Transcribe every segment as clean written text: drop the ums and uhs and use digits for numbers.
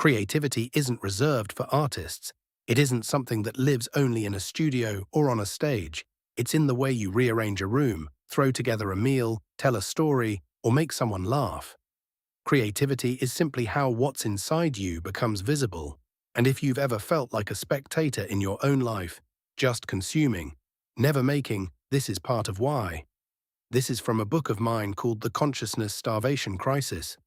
Creativity isn't reserved for artists. It isn't something that lives only in a studio or on a stage. It's in the way you rearrange a room, throw together a meal, tell a story, or make someone laugh. Creativity is simply how what's inside you becomes visible. And if you've ever felt like a spectator in your own life, just consuming, never making, this is part of why. This is from a book of mine called The Consciousness Starvation Crisis.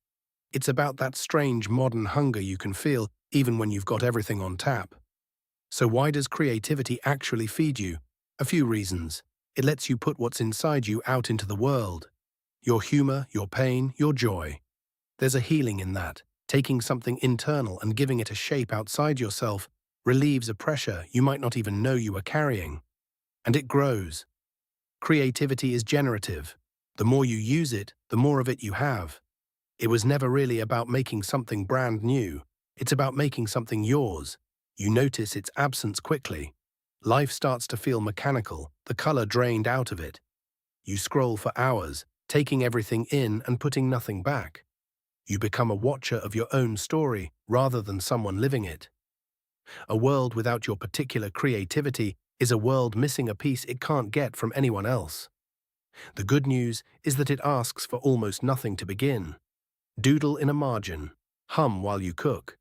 It's about that strange modern hunger you can feel even when you've got everything on tap. So why does creativity actually feed you? A few reasons. It lets you put what's inside you out into the world. Your humor, your pain, your joy. There's a healing in that. Taking something internal and giving it a shape outside yourself relieves a pressure you might not even know you are carrying. And it grows. Creativity is generative. The more you use it, the more of it you have. It was never really about making something brand new. It's about making something yours. You notice its absence quickly. Life starts to feel mechanical, the color drained out of it. You scroll for hours, taking everything in and putting nothing back. You become a watcher of your own story rather than someone living it. A world without your particular creativity is a world missing a piece it can't get from anyone else. The good news is that it asks for almost nothing to begin. Doodle in a margin, hum while you cook,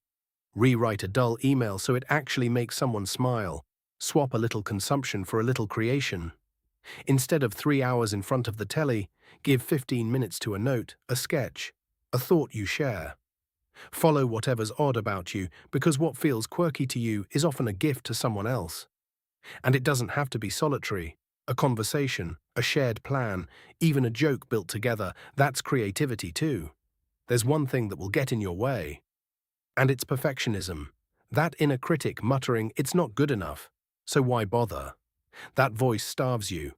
rewrite a dull email so it actually makes someone smile, swap a little consumption for a little creation. Instead of 3 hours in front of the telly, give 15 minutes to a note, a sketch, a thought you share. Follow whatever's odd about you, because what feels quirky to you is often a gift to someone else. And it doesn't have to be solitary. A conversation, a shared plan, even a joke built together, that's creativity too. There's one thing that will get in your way. And it's perfectionism. That inner critic muttering, it's not good enough, so why bother? That voice starves you.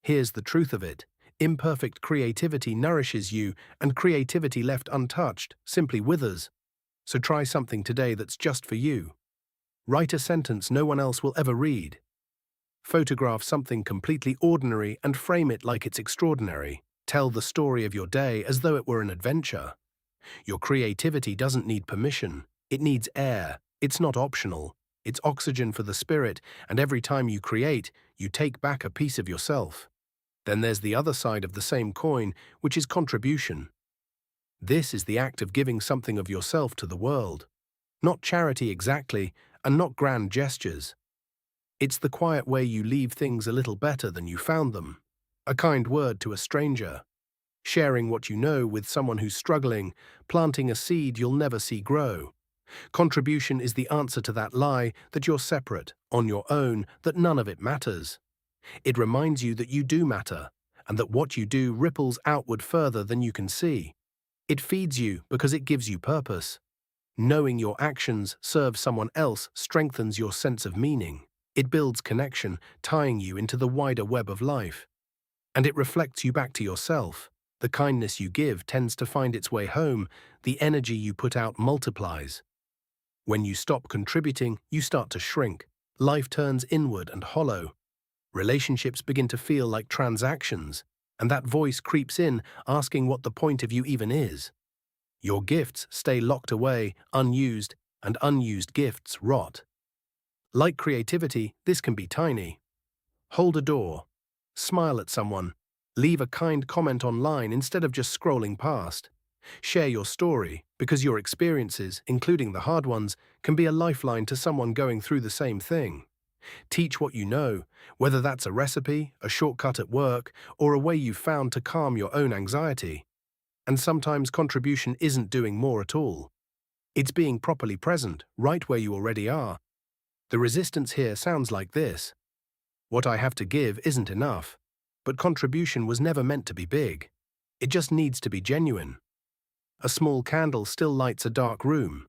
Here's the truth of it. Imperfect creativity nourishes you, and creativity left untouched simply withers. So try something today that's just for you. Write a sentence no one else will ever read. Photograph something completely ordinary and frame it like it's extraordinary. Tell the story of your day as though it were an adventure. Your creativity doesn't need permission. It needs air. It's not optional. It's oxygen for the spirit, and every time you create, you take back a piece of yourself. Then there's the other side of the same coin, which is contribution. This is the act of giving something of yourself to the world. Not charity exactly, and not grand gestures. It's the quiet way you leave things a little better than you found them. A kind word to a stranger. Sharing what you know with someone who's struggling, planting a seed you'll never see grow. Contribution is the answer to that lie that you're separate, on your own, that none of it matters. It reminds you that you do matter, and that what you do ripples outward further than you can see. It feeds you because it gives you purpose. Knowing your actions serve someone else strengthens your sense of meaning. It builds connection, tying you into the wider web of life. And it reflects you back to yourself. The kindness you give tends to find its way home. The energy you put out multiplies. When you stop contributing, you start to shrink. Life turns inward and hollow. Relationships begin to feel like transactions, and that voice creeps in, asking what the point of you even is. Your gifts stay locked away, unused, and unused gifts rot. Like creativity, this can be tiny. Hold a door. Smile at someone. Leave a kind comment online instead of just scrolling past. Share your story, because your experiences, including the hard ones, can be a lifeline to someone going through the same thing. Teach what you know, whether that's a recipe, a shortcut at work, or a way you've found to calm your own anxiety. And sometimes contribution isn't doing more at all. It's being properly present, right where you already are. The resistance here sounds like this. What I have to give isn't enough. But contribution was never meant to be big. It just needs to be genuine. A small candle still lights a dark room.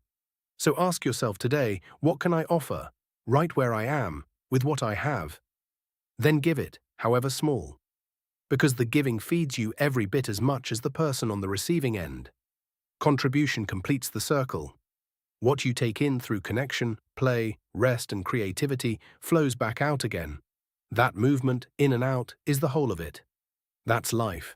So ask yourself today, what can I offer, right where I am, with what I have? Then give it, however small. Because the giving feeds you every bit as much as the person on the receiving end. Contribution completes the circle. What you take in through connection, play, rest, and creativity flows back out again. That movement, in and out, is the whole of it. That's life.